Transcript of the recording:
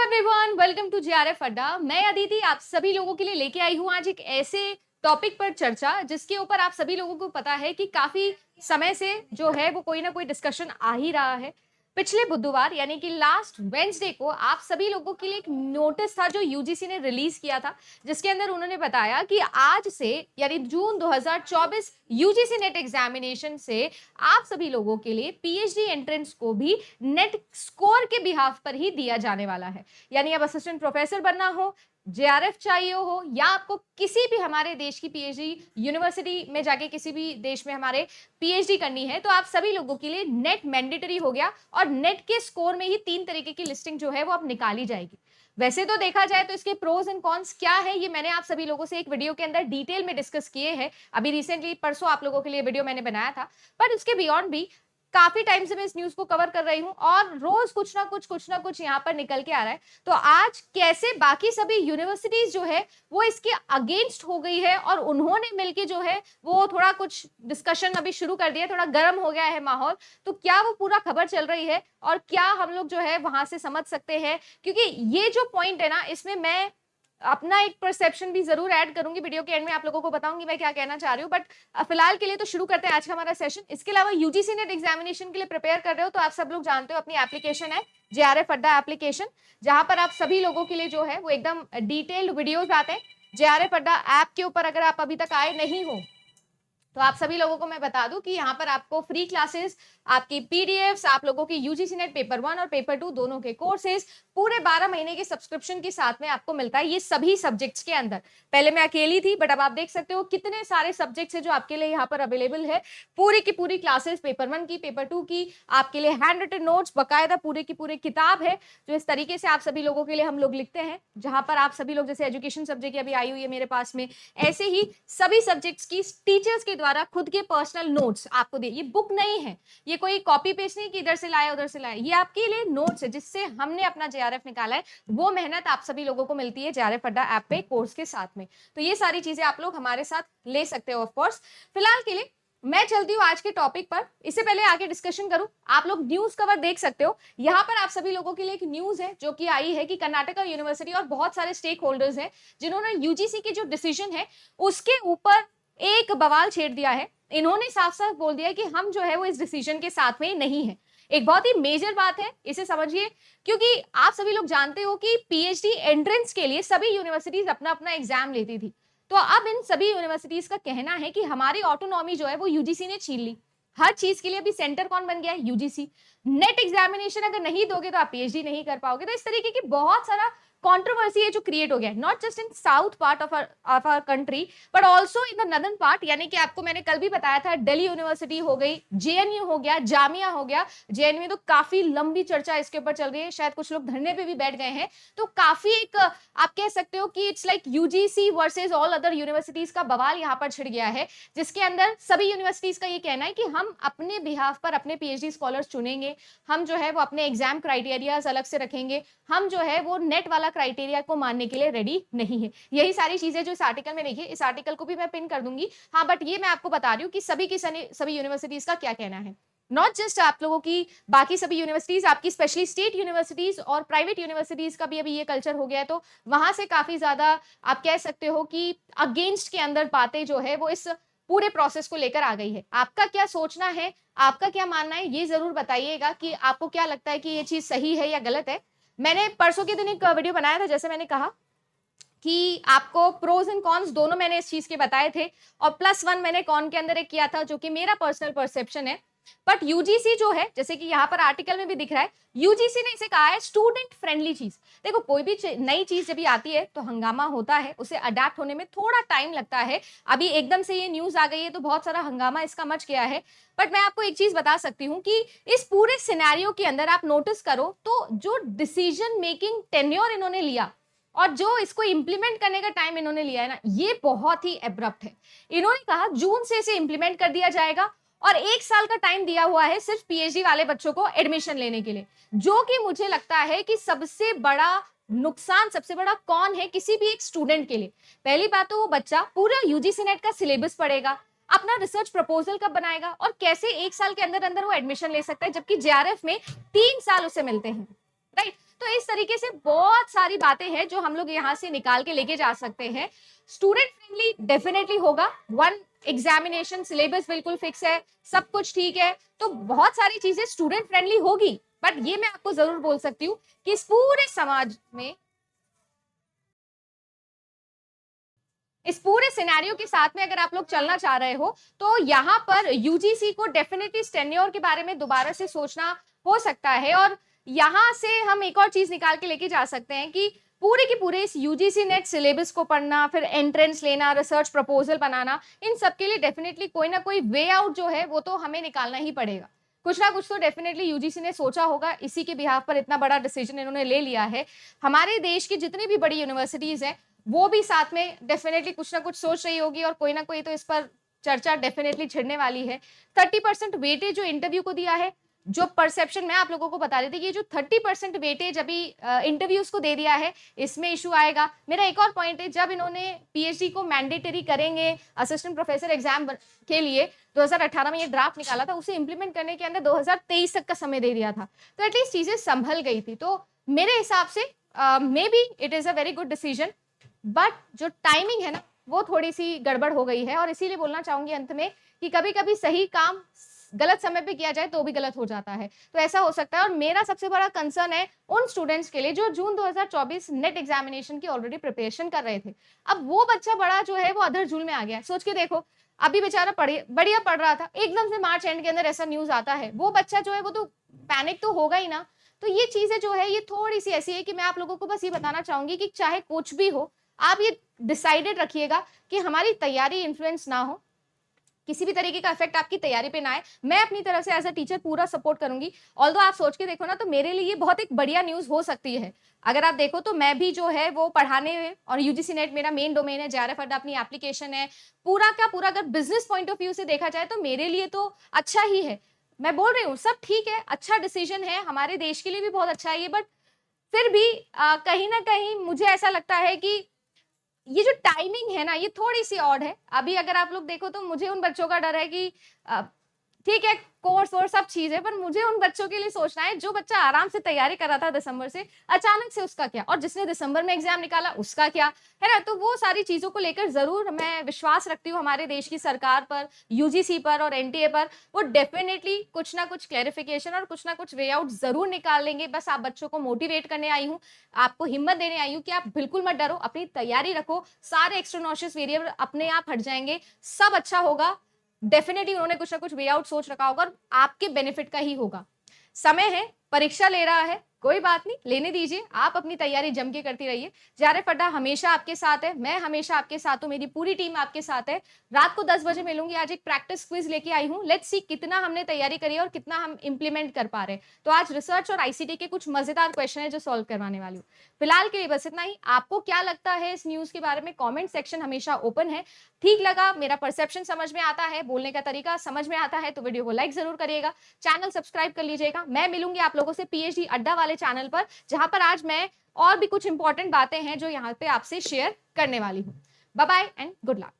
Everyone, welcome to JRF अड्डा। मैं अदिति आप सभी लोगों के लिए लेके आई हूं आज एक ऐसे टॉपिक पर चर्चा जिसके ऊपर आप सभी लोगों को पता है कि काफी समय से जो है वो कोई ना कोई डिस्कशन आ ही रहा है। पिछले बुधवार यानी कि लास्ट वेंसडे को आप सभी लोगों के लिए एक नोटिस था जो यूजीसी ने रिलीज किया था, जिसके अंदर उन्होंने बताया कि आज से यानी जून 2024 यूजीसी नेट एग्जामिनेशन से आप सभी लोगों के लिए पीएचडी एंट्रेंस को भी नेट स्कोर के बिहाफ पर ही दिया जाने वाला है। यानी अब असिस्टेंट प्रोफेसर बनना हो, जेआरएफ चाहिए हो, या आपको किसी भी हमारे देश की पीएचडी यूनिवर्सिटी में जाके किसी भी देश में हमारे पीएचडी करनी है, तो आप सभी लोगों के लिए नेट मैंडेटरी हो गया और नेट के स्कोर में ही 3 तरीके की लिस्टिंग जो है वो अब निकाली जाएगी। वैसे तो देखा जाए तो इसके प्रोज एंड कॉन्स क्या है, ये मैंने आप सभी लोगों से एक वीडियो के अंदर डिटेल में डिस्कस किए हैं। अभी रिसेंटली परसों आप लोगों के लिए वीडियो मैंने बनाया था, पर उसके बियॉन्ड भी काफी टाइम से मैं इस न्यूज को कवर कर रही हूं और रोज कुछ ना कुछ यहाँ पर निकल के आ रहा है। तो आज कैसे बाकी सभी यूनिवर्सिटीज जो है वो इसके अगेंस्ट हो गई है और उन्होंने मिलके जो है वो थोड़ा कुछ डिस्कशन अभी शुरू कर दिया, थोड़ा गर्म हो गया है माहौल। तो क्या वो पूरा खबर चल रही है और क्या हम लोग जो है वहां से समझ सकते हैं, क्योंकि ये जो पॉइंट है ना, इसमें मैं अपना एक परसेप्शन भी जरूर ऐड करूंगी। वीडियो के एंड में आप लोगों को बताऊंगी मैं क्या कहना चाह रही हूँ, बट फिलहाल के लिए तो शुरू करते हैं आज का हमारा सेशन। इसके अलावा यूजीसी नेट एग्जामिनेशन के लिए प्रिपेयर कर रहे हो तो आप सब लोग जानते हो अपनी एप्लीकेशन है जेआरएफ अड्डा एप्लीकेशन, जहां पर आप सभी लोगों के लिए जो है वो एकदम डिटेल्ड वीडियोज आते हैं। जेआरएफ अड्डा ऐप के ऊपर अगर आप अभी तक आए नहीं हो तो आप सभी लोगों को मैं बता दूं कि यहाँ पर आपको फ्री क्लासेस, आपकी पीडीएफ्स, आप लोगों की यूजीसी नेट पेपर 1 और पेपर 2 दोनों के कोर्सेज पूरे 12 महीने के सब्सक्रिप्शन के साथ में आपको मिलता है, ये सभी सब्जेक्ट्स के अंदर। पहले मैं अकेली थी, बट अब आप देख सकते हो कितने सारे सब्जेक्ट्स है जो आपके लिए यहाँ पर अवेलेबल है। पूरी की पूरी क्लासेस, पेपर 1 की, पेपर 2 की, आपके लिए हैंड रिटन नोट्स, बकायदा पूरे की पूरी किताब है जो इस तरीके से आप सभी लोगों के लिए हम लोग लिखते हैं, जहां पर आप सभी लोग, जैसे एजुकेशन सब्जेक्ट अभी आई हुई है मेरे पास में, ऐसे ही सभी सब्जेक्ट्स की टीचर्स के द्वारा खुद के पर्सनल नोट्स आपको दे। ये बुक नहीं है, ये कोई कॉपी पेस्ट नहीं कि इधर से लाए उधर से लाए, ये आपके लिए नोट्स है जिससे हमने अपना जेआरएफ निकाला है। वो मेहनत आप सभी लोगों को मिलती है जेआरएफ अड्डा ऐप पे कोर्स के साथ में। तो ये सारी चीजें आप लोग हमारे साथ ले सकते हो। ऑफ कोर्स फिलहाल के लिए मैं चलती हूँ आज के टॉपिक पर। इससे पहले आगे डिस्कशन करूं, आप लोग न्यूज कवर देख सकते हो। यहाँ पर आप सभी लोगों के लिए एक न्यूज है जो कि आई है कि कर्नाटका यूनिवर्सिटी और बहुत सारे स्टेक होल्डर्स हैं जिन्होंने यूजीसी की जो डिसीजन है उसके ऊपर एक बवाल छेड़ दिया है। इन्होंने साफ साफ बोल दिया कि हम जो है वो इस डिसीजन के साथ में नहीं है। एक बहुत ही मेजर बात है, इसे समझिए, क्योंकि आप सभी लोग जानते हो कि पीएचडी एंट्रेंस के लिए सभी यूनिवर्सिटीज अपना अपना एग्जाम लेती थी। तो अब इन सभी यूनिवर्सिटीज का कहना है कि हमारी ऑटोनॉमी जो है वो यूजीसी ने छीन ली। हर चीज के लिए अभी सेंटर कौन बन गया है? यूजीसी। नेट एग्जामिनेशन अगर नहीं दोगे तो आप पीएचडी नहीं कर पाओगे। तो इस तरीके की बहुत सारा कंट्रोवर्सी है जो क्रिएट हो गया, not just in south part of our country but also in the northern part. यानी कि आपको मैंने कल भी बताया था, दिल्ली यूनिवर्सिटी हो गई, जेएनयू हो गया, जामिया हो गया। जेएनयू तो काफी लंबी चर्चा इसके ऊपर चल रही है, शायद कुछ लोग धरने पे भी बैठ गए हैं। तो काफी एक आप कह सकते हो कि it's like UGC versus all other universities का बवाल यहाँ पर छिड़ गया है, जिसके अंदर सभी यूनिवर्सिटीज का ये कहना है कि हम अपने बिहाफ पर अपने पीएचडी स्कॉलर्स चुनेंगे, हम जो है वो अपने एग्जाम क्राइटेरियाज अलग से रखेंगे, हम जो है वो नेट वाला क्राइटेरिया को मानने के लिए रेडी नहीं है। यही सारी चीजें जो इस आर्टिकल में लिखी है, इस आर्टिकल को भी मैं पिन कर दूंगी। हाँ, बट ये मैं आपको बता रही हूँ कि सभी यूनिवर्सिटीज का क्या कहना है। नॉट जस्ट आप लोगों की, बाकी सभी यूनिवर्सिटीज, आपकी स्पेशली स्टेट यूनिवर्सिटीज और प्राइवेट यूनिवर्सिटीज का भी अभी ये कल्चर हो गया है। तो वहां से काफी ज्यादा आप कह सकते हो कि अगेंस्ट के अंदर बातें जो है वो इस पूरे प्रोसेस को लेकर आ गई है। आपका क्या सोचना है, आपका क्या मानना है, ये जरूर बताइएगा कि आपको क्या लगता है कि ये चीज सही है या गलत है। मैंने परसों के दिन एक वीडियो बनाया था, जैसे मैंने कहा कि आपको प्रोज एंड कॉन्स दोनों मैंने इस चीज के बताए थे, और +1 मैंने कॉन के अंदर एक किया था जो कि मेरा पर्सनल परसेप्शन है। बट यूजीसी जो है, जैसे कि यहाँ पर आर्टिकल में भी दिख रहा है, यूजीसी ने इसे कहा है स्टूडेंट फ्रेंडली चीज। देखो, कोई भी नई चीज जब आती है तो हंगामा होता है, उसे अडेप्ट होने में थोड़ा टाइम लगता है। अभी एकदम से ये न्यूज आ गई है तो बहुत सारा हंगामा इसका मच गया है। बट मैं आपको एक चीज बता सकती हूँ कि इस पूरे सिनेरियो के अंदर आप नोटिस करो तो जो डिसीजन मेकिंग टेन्योर इन्होंने लिया और जो इसको इंप्लीमेंट करने का टाइम इन्होंने लिया है ना, ये बहुत ही एब्रप्ट है। इन्होंने कहा जून से इसे इंप्लीमेंट कर दिया जाएगा और 1 साल का टाइम दिया हुआ है सिर्फ पीएचडी वाले बच्चों को एडमिशन लेने के लिए, जो कि मुझे लगता है कि सबसे बड़ा नुकसान, सबसे बड़ा कौन है किसी भी एक स्टूडेंट के लिए। पहली बात तो वो बच्चा पूरा यूजीसी नेट का सिलेबस पढ़ेगा, अपना रिसर्च प्रपोजल कब बनाएगा और कैसे 1 साल के अंदर अंदर वो एडमिशन ले सकता है, जबकि जेआरएफ में 3 साल उसे मिलते हैं, राइट। तो इस तरीके से बहुत सारी बातें हैं जो हम लोग यहाँ से निकाल के लेके जा सकते हैं। स्टूडेंट फ्रेंडली डेफिनेटली होगा, वन एग्जामिनेशन सिलेबस बिल्कुल फिक्स है, सब कुछ ठीक है, तो बहुत सारी चीजें स्टूडेंट फ्रेंडली होगी। बट ये मैं आपको जरूर बोल सकती हूँ कि इस पूरे समाज में, इस पूरे सिनेरियो के साथ में अगर आप लोग चलना चाह रहे हो तो यहाँ पर यूजीसी को डेफिनेटली टेन्योर के बारे में दोबारा से सोचना हो सकता है। और यहाँ से हम एक और चीज निकाल के लेके जा सकते हैं कि पूरे के पूरे इस यूजीसी नेट सिलेबस को पढ़ना, फिर एंट्रेंस लेना, रिसर्च प्रपोजल बनाना, इन सब के लिए डेफिनेटली कोई ना कोई वे आउट जो है वो तो हमें निकालना ही पड़ेगा। कुछ ना कुछ तो डेफिनेटली यूजीसी ने सोचा होगा, इसी के बिहाफ पर इतना बड़ा डिसीजन इन्होंने ले लिया है। हमारे देश की जितनी भी बड़ी यूनिवर्सिटीज हैं वो भी साथ में डेफिनेटली कुछ ना कुछ सोच रही होगी और कोई ना कोई तो इस पर चर्चा डेफिनेटली छिड़ने वाली है। 30% वेटेज जो इंटरव्यू को दिया है, जो परसेप्शन मैं आप लोगों को बता रही थी कि जो 30% वेटेज अभी इंटरव्यूज को दे दिया है, इसमें इशू आएगा। मेरा एक और पॉइंट है, जब इन्होंने पीएचडी को मैंडेटरी करेंगे असिस्टेंट प्रोफेसर एग्जाम के लिए 2018 में ये ड्राफ्ट निकाला था, उसे इंप्लीमेंट करने के अंदर 2023 तक का समय दे दिया था, तो एटलीस्ट चीजें संभल गई थी। तो मेरे हिसाब से may be it is a very good decision, but जो टाइमिंग है ना वो थोड़ी सी गड़बड़ हो गई है। और इसीलिए बोलना चाहूंगी अंत में कि कभी कभी सही काम गलत समय पे किया जाए तो भी गलत हो जाता है, तो ऐसा हो सकता है। और मेरा सबसे बड़ा कंसर्न है उन स्टूडेंट्स के लिए जो जून 2024 नेट एग्जामिनेशन की ऑलरेडी प्रिपरेशन कर रहे थे। अब वो बच्चा बड़ा जो है वो अधर झूल में आ गया। सोच के देखो, अभी बेचारा बढ़िया पढ़ रहा था, एकदम से मार्च एंड के अंदर ऐसा न्यूज आता है, वो बच्चा जो है वो तो पैनिक तो होगा ही ना। तो ये चीजें जो है ये थोड़ी सी ऐसी है कि मैं आप लोगों को बस ये बताना चाहूंगी कि चाहे कुछ भी हो, आप ये डिसाइडेड रखिएगा कि हमारी तैयारी इन्फ्लुएंस ना हो, किसी भी तरीके का इफेक्ट आपकी तैयारी पे ना आए। मैं अपनी तरफ से एज अ टीचर पूरा सपोर्ट करूंगी। ऑल्दो आप सोच के देखो ना, तो मेरे लिए बहुत एक बढ़िया न्यूज हो सकती है। अगर आप देखो तो मैं भी जो है वो पढ़ाने में, और यूजीसी नेट मेरा मेन डोमेन है, जेआरएफ अड्डा अपनी एप्लीकेशन है, पूरा का पूरा अगर बिजनेस पॉइंट ऑफ व्यू से देखा जाए तो मेरे लिए तो अच्छा ही है। मैं बोल रही हूँ सब ठीक है, अच्छा डिसीजन है, हमारे देश के लिए भी बहुत अच्छा है ये, बट फिर भी कहीं ना कहीं मुझे ऐसा लगता है कि ये जो टाइमिंग है ना ये थोड़ी सी ऑड है। अभी अगर आप लोग देखो तो मुझे उन बच्चों का डर है कि ठीक है कोर्स और सब चीज है, पर मुझे उन बच्चों के लिए सोचना है जो बच्चा आराम से तैयारी कर रहा था दिसंबर से, अचानक से उसका क्या, और जिसने दिसंबर में एग्जाम निकाला उसका क्या है ना। तो वो सारी चीजों को लेकर जरूर मैं विश्वास रखती हूँ हमारे देश की सरकार पर, यूजीसी पर और एनटीए पर। वो डेफिनेटली कुछ ना कुछ क्लैरिफिकेशन और कुछ ना कुछ वे आउट जरूर निकाल लेंगे। बस आप बच्चों को मोटिवेट करने आई हूँ, आपको हिम्मत देने आई हूँ कि आप बिल्कुल मत डरो, अपनी तैयारी रखो, सारे एक्स्ट्रानॉशियस वेरिएबल अपने आप हट जाएंगे, सब अच्छा होगा। डेफिनेटली उन्होंने कुछ ना कुछ वे आउट सोच रखा होगा और आपके बेनिफिट का ही होगा। समय है, परीक्षा ले रहा है, कोई बात नहीं, लेने दीजिए, आप अपनी तैयारी जम के करती रहिए। जेआरएफ अड्डा हमेशा आपके साथ है, मैं हमेशा आपके साथ हूँ, मेरी पूरी टीम आपके साथ है। रात को 10 बजे मिलूंगी। आज एक प्रैक्टिस क्विज लेके आई हूँ, लेट्स सी कितना हमने तैयारी करी है और कितना हम इंप्लीमेंट कर पा रहे हैं। तो आज रिसर्च और आईसीटी के कुछ मजेदार क्वेश्चन है जो सॉल्व करवाने वाली हूँ। फिलहाल के लिए बस इतना ही। आपको क्या लगता है इस न्यूज के बारे में, कॉमेंट सेक्शन हमेशा ओपन है। ठीक लगा, मेरा परसेप्शन समझ में आता है, बोलने का तरीका समझ में आता है, तो वीडियो को लाइक जरूर करिएगा, चैनल सब्सक्राइब कर लीजिएगा। मैं मिलूंगी आप लोगों से पीएचडी अड्डा वाले चैनल पर, जहां पर आज मैं और भी कुछ इंपॉर्टेंट बातें हैं जो यहाँ पे आपसे शेयर करने वाली हूँ। Bye bye and good luck.